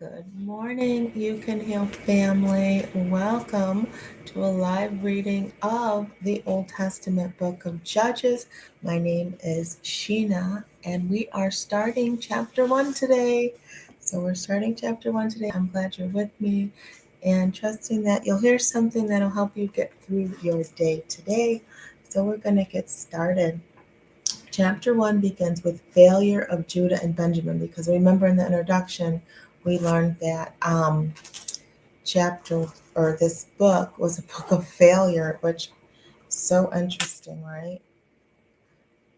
Good morning, You Can Heal family. Welcome to a live reading of the Old Testament book of Judges. My name is Shena, and we are starting chapter 1 today. So, we're starting chapter 1 today. I'm glad you're with me and trusting that you'll hear something that'll help you get through your day today. So, we're going to get started. Chapter 1 begins with failure of Judah and Benjamin, because remember in the introduction, we learned that this book was a book of failure, which is so interesting, right?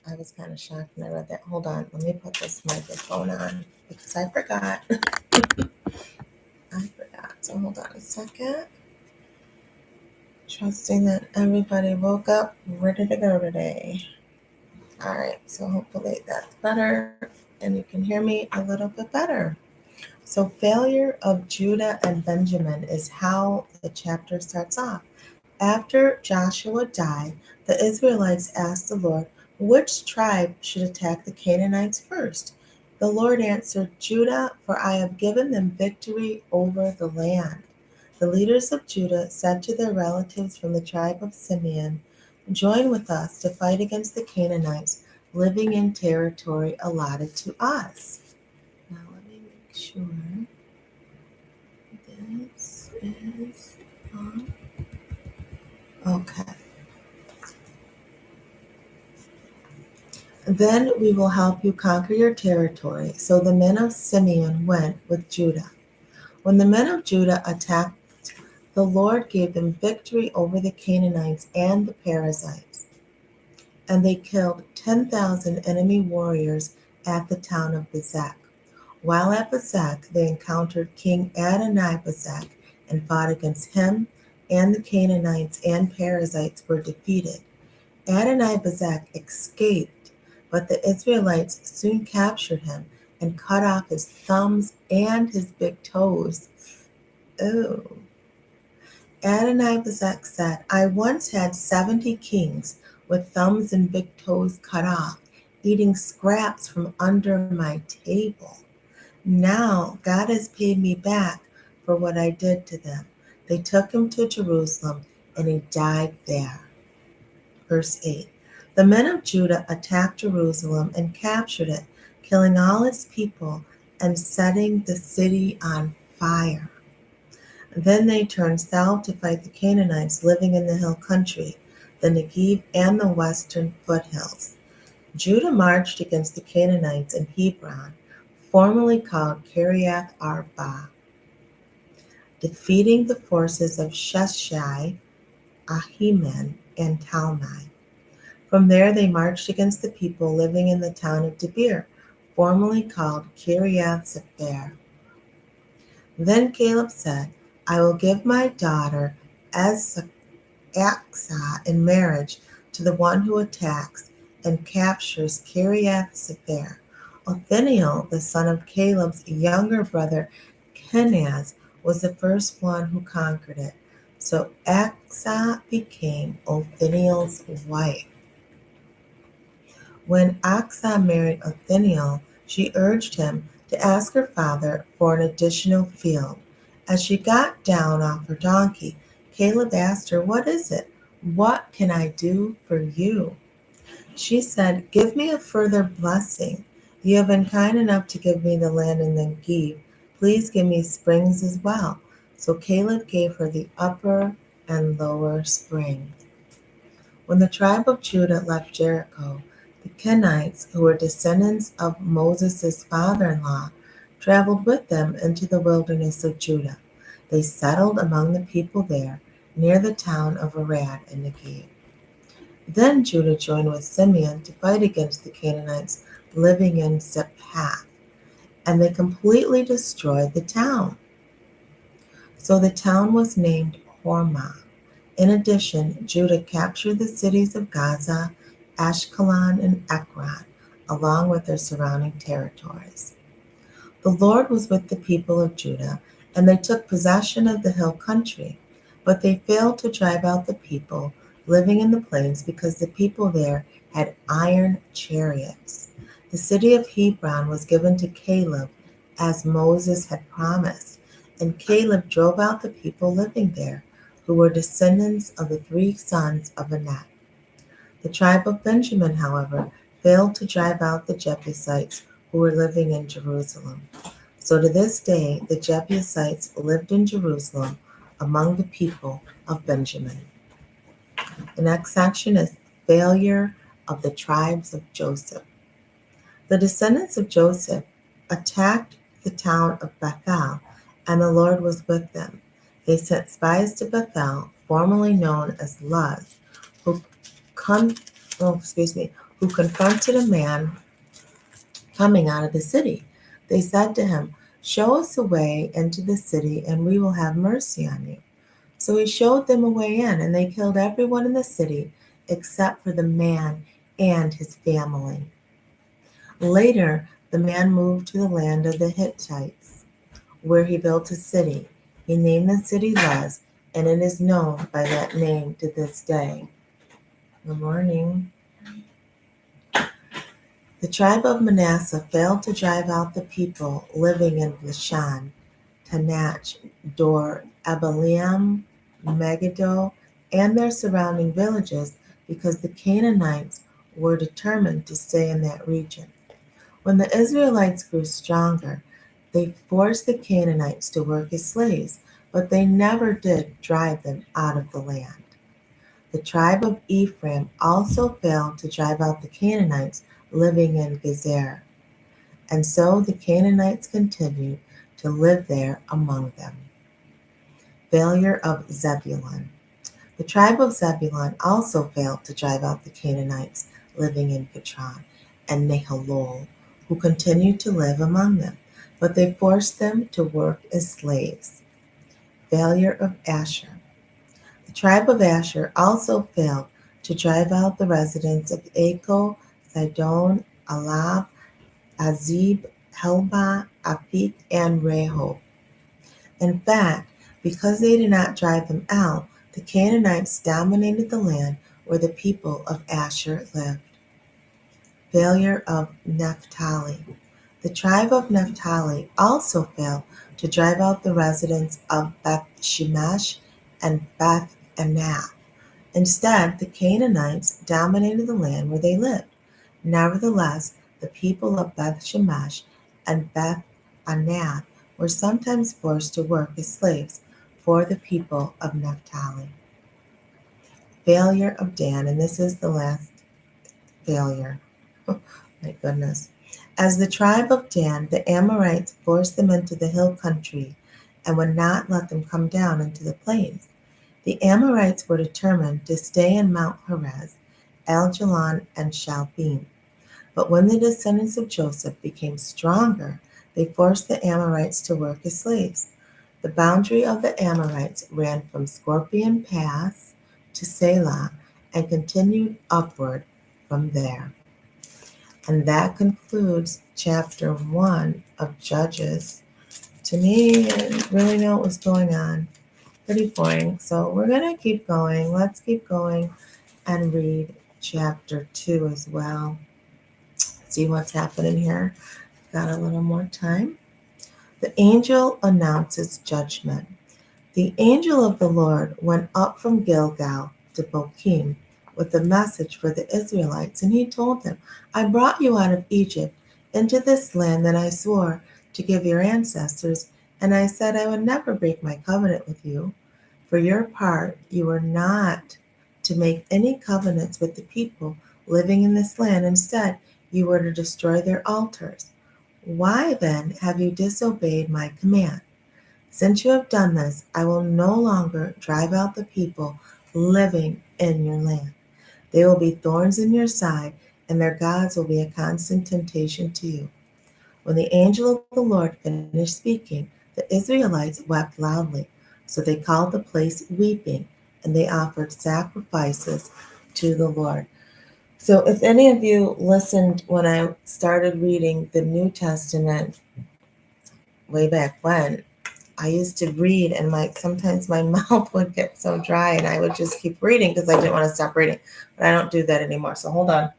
I was kind of shocked when I read that. Hold on, let me put this microphone on because I forgot. So hold on a second. Trusting that everybody woke up ready to go today. All right, so hopefully that's better and you can hear me a little bit better. So, failure of Judah and Benjamin is how the chapter starts off. After Joshua died, the Israelites asked the Lord, which tribe should attack the Canaanites first? The Lord answered, Judah, for I have given them victory over the land. The leaders of Judah said to their relatives from the tribe of Simeon, join with us to fight against the Canaanites living in territory allotted to us. Now let me make sure this is on. Okay. Then we will help you conquer your territory. So the men of Simeon went with Judah. When the men of Judah attacked, the Lord gave them victory over the Canaanites and the Perizzites. And they killed 10,000 enemy warriors at the town of Bezek. While at Bezek, they encountered King Adonai-Bezek and fought against him, and the Canaanites and Perizzites were defeated. Adonai-Bezek escaped, but the Israelites soon captured him and cut off his thumbs and his big toes. Oh. Adonai-Bezek said, I once had 70 kings with thumbs and big toes cut off, eating scraps from under my table. Now God has paid me back for what I did to them. They took him to Jerusalem, and he died there. Verse 8. The men of Judah attacked Jerusalem and captured it, killing all its people and setting the city on fire. Then they turned south to fight the Canaanites living in the hill country, the Negev and the western foothills. Judah marched against the Canaanites in Hebron, formerly called Kiriath Arba, defeating the forces of Sheshai, Ahiman, and Talmai. From there they marched against the people living in the town of Debir, formerly called Kiriath Sepher. Then Caleb said, I will give my daughter Aksa in marriage to the one who attacks and captures Kiriath Sepher. Othniel, the son of Caleb's younger brother Kenaz, was the first one who conquered it. So Aksa became Othniel's wife. When Aksa married Othniel, she urged him to ask her father for an additional field. As she got down off her donkey, Caleb asked her, What is it? What can I do for you? She said, Give me a further blessing. You have been kind enough to give me the land in the Negev. Please give me springs as well. So Caleb gave her the upper and lower springs. When the tribe of Judah left Jericho, the Kenites, who were descendants of Moses' father-in-law, traveled with them into the wilderness of Judah. They settled among the people there, near the town of Arad in Negev. Then Judah joined with Simeon to fight against the Canaanites living in Sephath, and they completely destroyed the town. So the town was named Hormah. In addition, Judah captured the cities of Gaza, Ashkelon, and Ekron, along with their surrounding territories. The Lord was with the people of Judah, and they took possession of the hill country, but they failed to drive out the people living in the plains because the people there had iron chariots. The city of Hebron was given to Caleb as Moses had promised, and Caleb drove out the people living there, who were descendants of the 3 sons of Anak. The tribe of Benjamin, however, failed to drive out the Jebusites who were living in Jerusalem. So to this day, the Jebusites lived in Jerusalem among the people of Benjamin. The next section is failure of the tribes of Joseph. The descendants of Joseph attacked the town of Bethel, and the Lord was with them. They sent spies to Bethel, formerly known as Luz, who, con- who confronted a man coming out of the city. They said to him, "Show us a way into the city, and we will have mercy on you." So he showed them a way in, and they killed everyone in the city except for the man and his family. Later, the man moved to the land of the Hittites, where he built a city. He named the city Luz, and it is known by that name to this day. Good morning. The tribe of Manasseh failed to drive out the people living in Bashan, Tanach, Dor, Abilam, Megiddo, and their surrounding villages because the Canaanites were determined to stay in that region. When the Israelites grew stronger, they forced the Canaanites to work as slaves, but they never did drive them out of the land. The tribe of Ephraim also failed to drive out the Canaanites living in Gezer, and so the Canaanites continued to live there among them. Failure of Zebulun. The tribe of Zebulun also failed to drive out the Canaanites living in Patran and Nahalol, who continued to live among them, but they forced them to work as slaves. Failure of Asher. The tribe of Asher also failed to drive out the residents of Acco, Sidon, Alab, Azib, Helba, Aphik, and Rehob. In fact, because they did not drive them out, the Canaanites dominated the land where the people of Asher lived. Failure of Naphtali. The tribe of Naphtali also failed to drive out the residents of Beth Shemesh and Beth Anath. Instead, the Canaanites dominated the land where they lived. Nevertheless, the people of Beth Shemesh and Beth Anath were sometimes forced to work as slaves for the people of Naphtali. Failure of Dan, and this is the last failure. My goodness. As the tribe of Dan, the Amorites forced them into the hill country and would not let them come down into the plains. The Amorites were determined to stay in Mount Perez, Eljalon, and Shalbim. But when the descendants of Joseph became stronger, they forced the Amorites to work as slaves. The boundary of the Amorites ran from Scorpion Pass to Selah and continued upward from there. And that concludes chapter 1 of Judges. To me, I didn't really know what was going on. Pretty boring. So we're going to keep going. Let's keep going and read chapter 2 as well. See what's happening here. Got a little more time. The angel announces judgment. The angel of the Lord went up from Gilgal to Bochim with a message for the Israelites, and he told them, "I brought you out of Egypt into this land that I swore to give your ancestors, and I said I would never break my covenant with you. For your part, you are not to make any covenants with the people living in this land. Instead, you were to destroy their altars. Why then have you disobeyed my command? Since you have done this, I will no longer drive out the people living in your land. They will be thorns in your side, and their gods will be a constant temptation to you." When the angel of the Lord finished speaking, the Israelites wept loudly. So they called the place Weeping, and they offered sacrifices to the Lord. So if any of you listened when I started reading the New Testament way back when, I used to read, and sometimes my mouth would get so dry and I would just keep reading because I didn't want to stop reading. But I don't do that anymore. So hold on.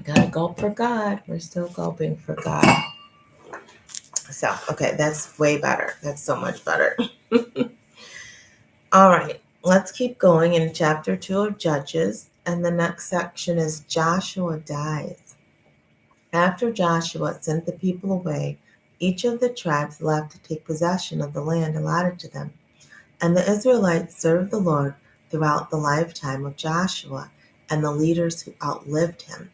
Gotta gulp for God. We're still gulping for God. So, okay, that's way better. That's so much better. All right, let's keep going in chapter 2 of Judges. And the next section is Joshua dies. After Joshua sent the people away, each of the tribes left to take possession of the land allotted to them. And the Israelites served the Lord throughout the lifetime of Joshua and the leaders who outlived him,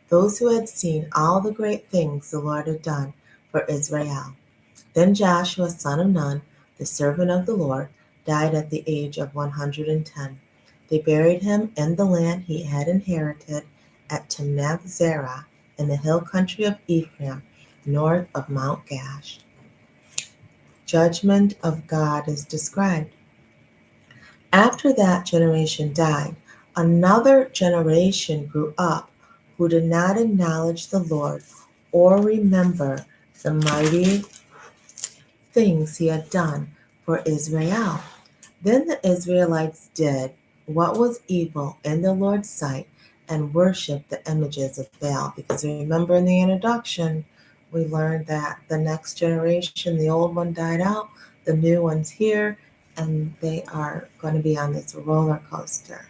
those who had seen all the great things the Lord had done for Israel. Then Joshua, son of Nun, the servant of the Lord, died at the age of 110. They buried him in the land he had inherited at Timnath-Zerah in the hill country of Ephraim, north of Mount Gash. Judgment of God is described. After that generation died, another generation grew up who did not acknowledge the Lord or remember the mighty things he had done for Israel. Then the Israelites did what was evil in the Lord's sight and worshiped the images of Baal. Because remember in the introduction, we learned that the next generation, the old one died out, the new one's here, and they are going to be on this roller coaster.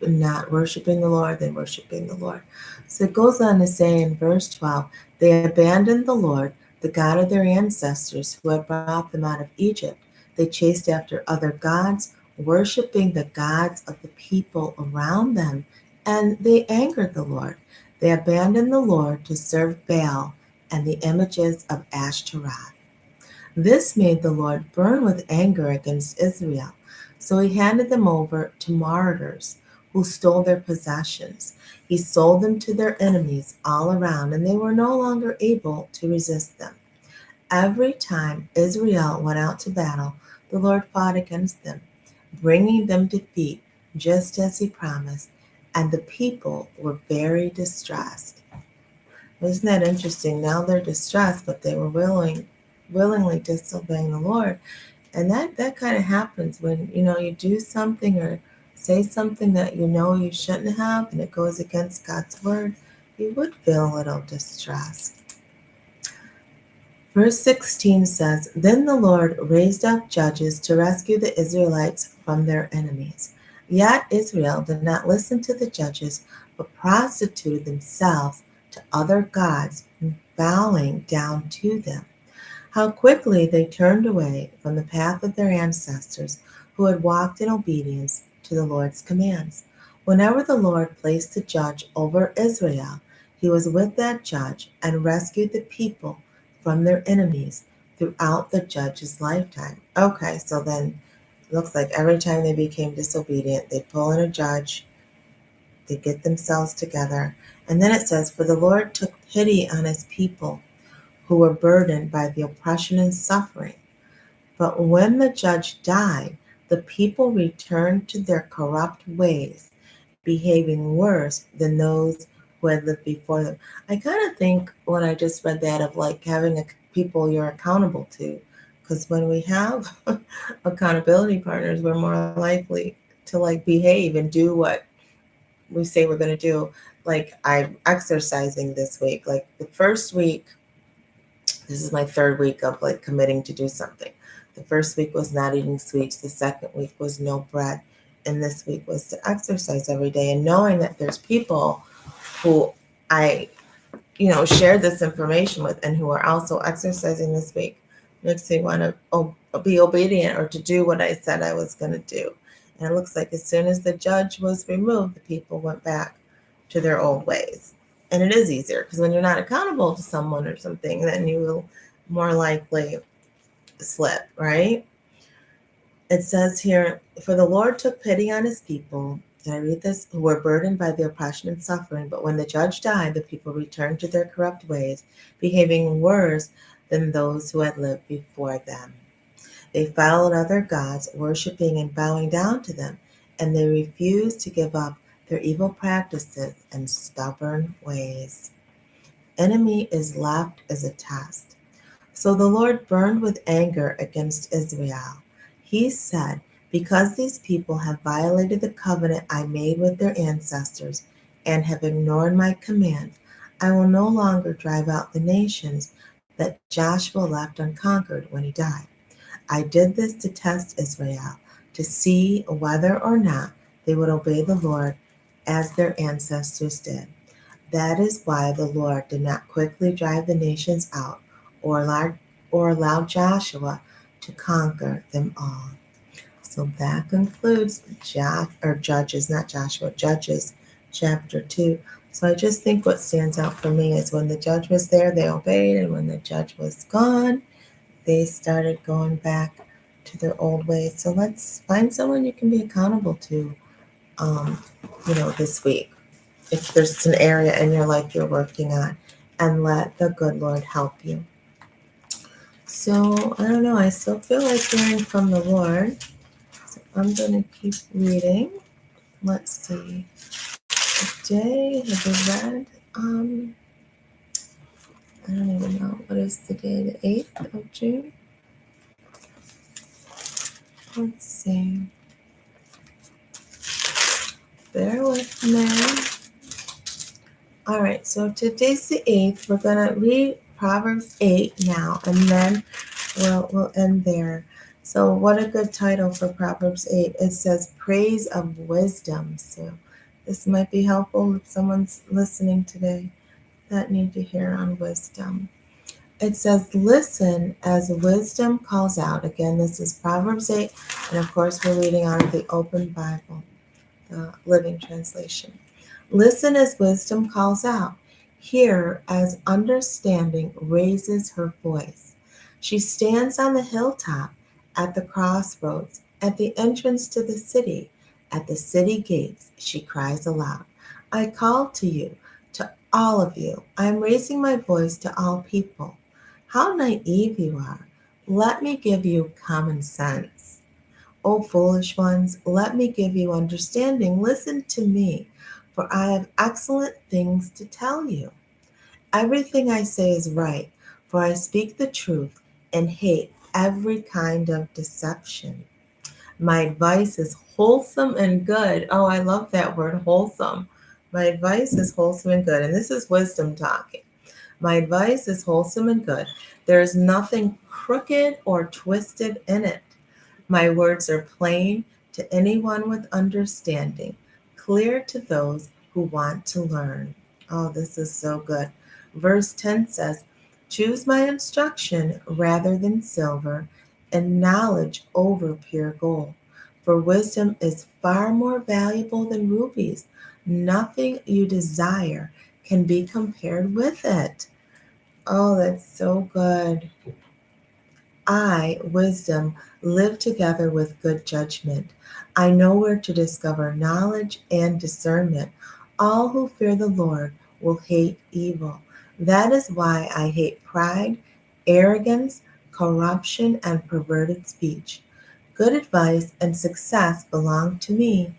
Not worshiping the Lord, then worshiping the Lord. So it goes on to say in verse 12, they abandoned the Lord, the God of their ancestors who had brought them out of Egypt. They chased after other gods, worshiping the gods of the people around them, and they angered the Lord. They abandoned the Lord to serve Baal and the images of Ashtaroth. This made the Lord burn with anger against Israel. So he handed them over to marauders who stole their possessions. He sold them to their enemies all around, and they were no longer able to resist them. Every time Israel went out to battle, the Lord fought against them, bringing them defeat, just as he promised, and the people were very distressed. Isn't that interesting? Now they're distressed, but they were willingly disobeying the Lord. And that kind of happens when, you do something or say something that you shouldn't have and it goes against God's word. You would feel a little distressed. Verse 16 says, Then the Lord raised up judges to rescue the Israelites from their enemies. Yet Israel did not listen to the judges, but prostituted themselves to other gods, bowing down to them. How quickly they turned away from the path of their ancestors who had walked in obedience to the Lord's commands. Whenever the Lord placed a judge over Israel, he was with that judge and rescued the people from their enemies throughout the judge's lifetime. Okay, so then it looks like every time they became disobedient, they'd pull in a judge, they'd get themselves together. And then it says, For the Lord took pity on his people who were burdened by the oppression and suffering. But when the judge died, the people returned to their corrupt ways, behaving worse than those who had lived before them. I kind of think when I just read that of like having people you're accountable to, because when we have accountability partners, we're more likely to like behave and do what we say we're going to do. Like I'm exercising this week. Like the first week, this is my third week of like committing to do something. The first week was not eating sweets. The second week was no bread. And this week was to exercise every day. And knowing that there's people who I, shared this information with and who are also exercising this week makes me want to be obedient or to do what I said I was going to do. And it looks like as soon as the judge was removed, the people went back to their old ways. And it is easier because when you're not accountable to someone or something, then you will more likely slip, right? It says here, For the Lord took pity on his people, and I read this, who were burdened by the oppression and suffering. But when the judge died, the people returned to their corrupt ways, behaving worse than those who had lived before them. They followed other gods, worshiping and bowing down to them, and they refused to give up their evil practices and stubborn ways. Enemy is left as a test. So the Lord burned with anger against Israel. He said, Because these people have violated the covenant I made with their ancestors, and have ignored my commands, I will no longer drive out the nations that Joshua left unconquered when he died. I did this to test Israel, to see whether or not they would obey the Lord as their ancestors did. That is why the Lord did not quickly drive the nations out or allow Joshua to conquer them all. So that concludes Judges, not Joshua, Judges chapter 2. So I just think what stands out for me is when the judge was there, they obeyed, and when the judge was gone, they started going back to their old ways. So let's find someone you can be accountable to, um, this week. If there's an area in your life you're working on, and let the good Lord help you. So I don't know, I still feel like hearing from the Lord. So I'm going to keep reading. Let's see. Today, have we read? I don't even know. What is the day? The 8th of June? Let's see. Bear with me. All right, so today's the 8th. We're going to read Proverbs 8 now, and then we'll end there. So what a good title for Proverbs 8. It says praise of wisdom. So this might be helpful if someone's listening today that need to hear on wisdom. It says, listen as wisdom calls out. Again, this is Proverbs 8, and of course we're reading out of the Open Bible, the Living Translation. Listen as wisdom calls out. Hear as understanding raises her voice. She stands on the hilltop, at the crossroads, at the entrance to the city, at the city gates. She cries aloud. I call to you, to all of you. I am raising my voice to all people. How naive you are. Let me give you common sense. O foolish ones, let me give you understanding. Listen to me, for I have excellent things to tell you. Everything I say is right, for I speak the truth and hate every kind of deception. My advice is wholesome and good. Oh, I love that word, wholesome. My advice is wholesome and good. And this is wisdom talking. My advice is wholesome and good. There is nothing crooked or twisted in it. My words are plain to anyone with understanding, clear to those who want to learn. Oh, this is so good. Verse 10 says, choose my instruction rather than silver, and knowledge over pure gold. For wisdom is far more valuable than rubies. Nothing you desire can be compared with it. Oh, that's so good. I, wisdom, live together with good judgment. I know where to discover knowledge and discernment. All who fear the Lord will hate evil. That is why I hate pride, arrogance, corruption, and perverted speech. Good advice and success belong to me.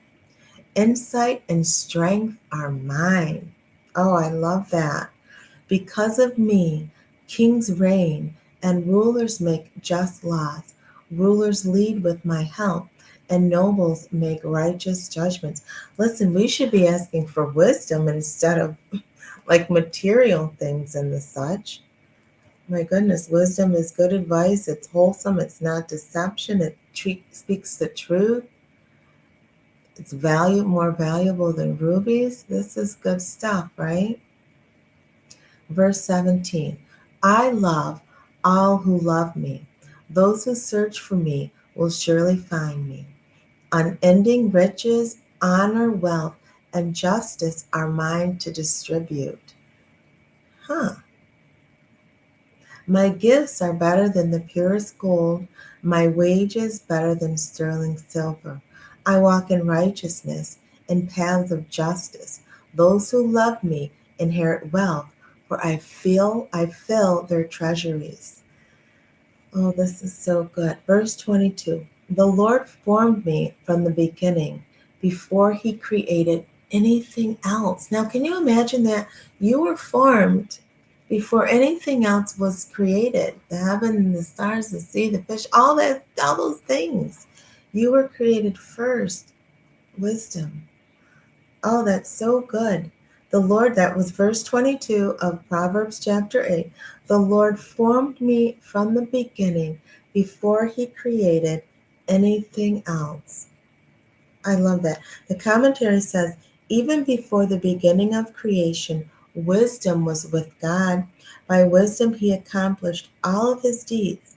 Insight and strength are mine. Oh, I love that. Because of me, kings reign and rulers make just laws. Rulers lead with my help, and nobles make righteous judgments. Listen, we should be asking for wisdom instead of like material things and the such. My goodness, wisdom is good advice. It's wholesome. It's not deception. It speaks the truth. It's more valuable than rubies. This is good stuff, right? Verse 17, I love all who love me. Those who search for me will surely find me. Unending riches, honor, wealth, and justice are mine to distribute. Huh. My gifts are better than the purest gold, my wages better than sterling silver. I walk in righteousness, in paths of justice. Those who love me inherit wealth, for I fill their treasuries. Oh, this is so good. Verse 22. The Lord formed me from the beginning, before he created anything else. Now, can you imagine that you were formed before anything else was created? The heaven, the stars, the sea, the fish, all those things. You were created first. Wisdom. Oh, that's so good. The Lord, that was verse 22 of Proverbs chapter 8. The Lord formed me from the beginning before he created anything else. I love that. The commentary says, even before the beginning of creation, wisdom was with God. By wisdom, he accomplished all of his deeds.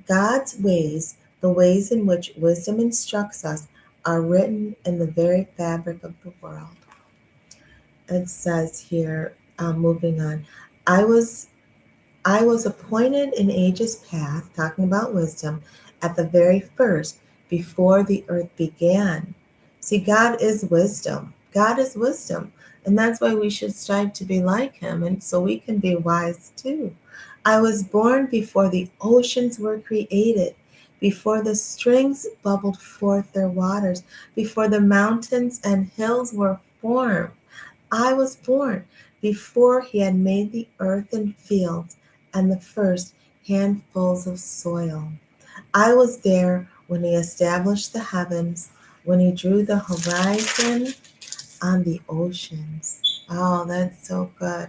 God's ways, the ways in which wisdom instructs us, are written in the very fabric of the world. It says here, moving on, I was I was appointed in ages past, talking about wisdom, at the very first, before the earth began. See, God is wisdom. God is wisdom. And that's why we should strive to be like him, and so we can be wise too. I was born before the oceans were created, before the springs bubbled forth their waters, before the mountains and hills were formed. I was born before he had made the earth and fields and the first handfuls of soil. I was there when he established the heavens, when he drew the horizon on the oceans. Oh, that's so good.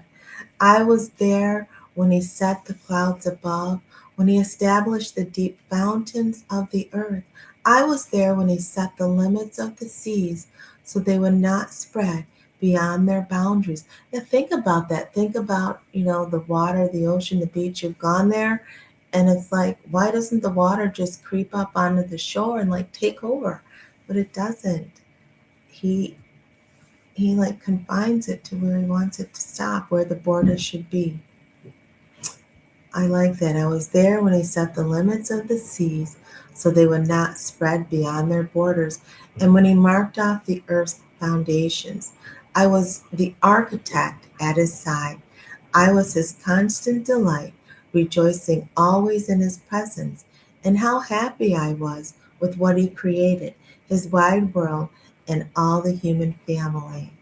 I was there when he set the clouds above, when he established the deep fountains of the earth. I was there when he set the limits of the seas so they would not spread beyond their boundaries. Now think about that. Think about, the water, the ocean, the beach. You've gone there and it's like, why doesn't the water just creep up onto the shore and like take over? But it doesn't. He he like confines it to where he wants it to stop, where the border should be. I like that. I was there when he set the limits of the seas so they would not spread beyond their borders, and when he marked off the earth's foundations. I was the architect at his side. I was his constant delight, rejoicing always in his presence. And how happy I was with what he created, his wide world, and all the human family.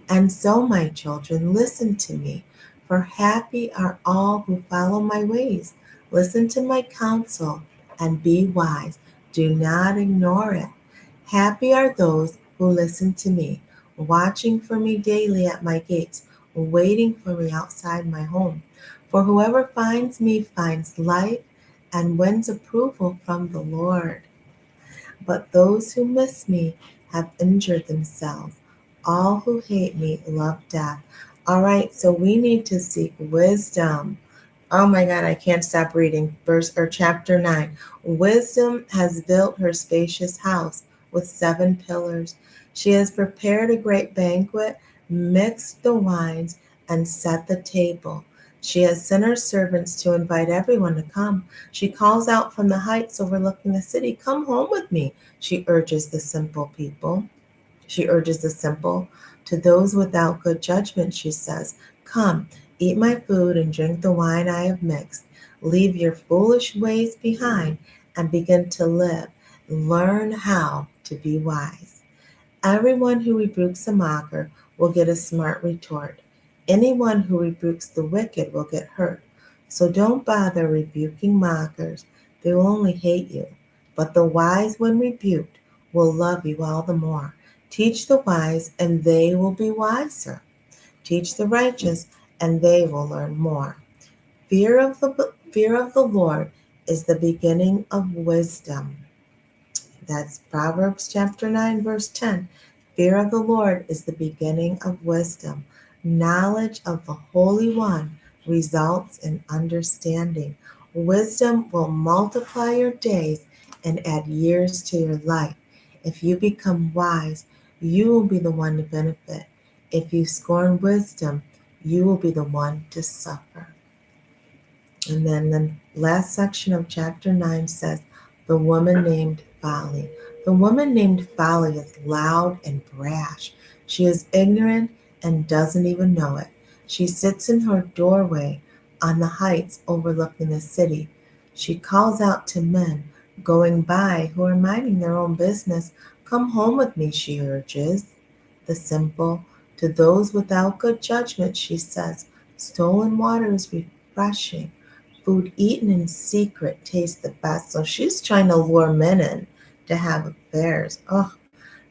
And so, my children, listen to me, for happy are all who follow my ways. Listen to my counsel and be wise. Do not ignore it. Happy are those who listen to me, watching for me daily at my gates, waiting for me outside my home. For whoever finds me finds life and wins approval from the Lord. But those who miss me have injured themselves. All who hate me love death. All right, so we need to seek wisdom. Oh my God, I can't stop reading. Verse or chapter 9. Wisdom has built her spacious house with 7 pillars. She has prepared a great banquet, mixed the wines, and set the table. She has sent her servants to invite everyone to come. She calls out from the heights overlooking the city, come home with me. She urges the simple people. She urges the simple. To those without good judgment, she says, come, eat my food and drink the wine I have mixed. Leave your foolish ways behind and begin to live. Learn how to be wise. Everyone who rebukes a mocker will get a smart retort. Anyone who rebukes the wicked will get hurt. So don't bother rebuking mockers. They will only hate you. But the wise, when rebuked, will love you all the more. Teach the wise, and they will be wiser. Teach the righteous, and they will learn more. Fear of the Lord is the beginning of wisdom. That's Proverbs chapter 9, verse 10. Fear of the Lord is the beginning of wisdom. Knowledge of the Holy One results in understanding. Wisdom will multiply your days and add years to your life. If you become wise, you will be the one to benefit. If you scorn wisdom, you will be the one to suffer. And then the last section of chapter 9 says, the woman named Folly. The woman named Folly is loud and brash. She is ignorant and doesn't even know it. She sits in her doorway on the heights overlooking the city. She calls out to men going by who are minding their own business. Come home with me, she urges. The simple. To those without good judgment, she says, stolen water is refreshing. Food eaten in secret tastes the best. So she's trying to lure men in to have affairs. Oh,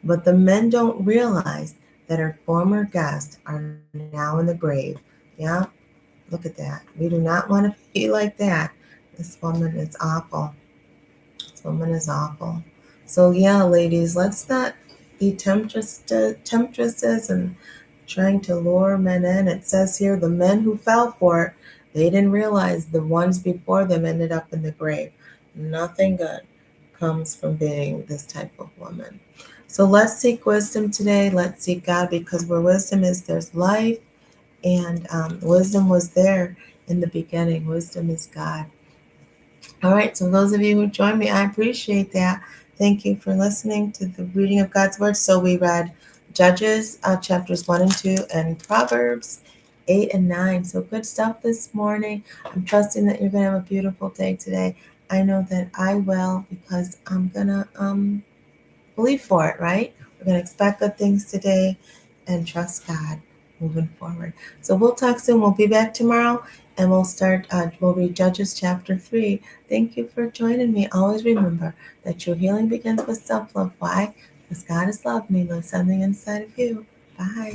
but the men don't realize that her former guests are now in the grave. Yeah, look at that. We do not want to be like that. This woman is awful. This woman is awful. So yeah, ladies, let's not be temptresses and trying to lure men in. It says here the men who fell for it, they didn't realize the ones before them ended up in the grave. Nothing good comes from being this type of woman. So let's seek wisdom today. Let's seek God, because where wisdom is, there's life. And wisdom was there in the beginning. Wisdom is God. All right, so those of you who joined me, I appreciate that. Thank you for listening to the reading of God's Word. So we read Judges chapters 1 and 2 and Proverbs 8 and 9. So good stuff this morning. I'm trusting that you're going to have a beautiful day today. I know that I will, because I'm going to believe for it, right? We're going to expect good things today and trust God moving forward. So we'll talk soon. We'll be back tomorrow, and we'll read Judges chapter 3. Thank you for joining me. Always remember that true healing begins with self-love. Why? Because God is love and He lives something inside of you. Bye.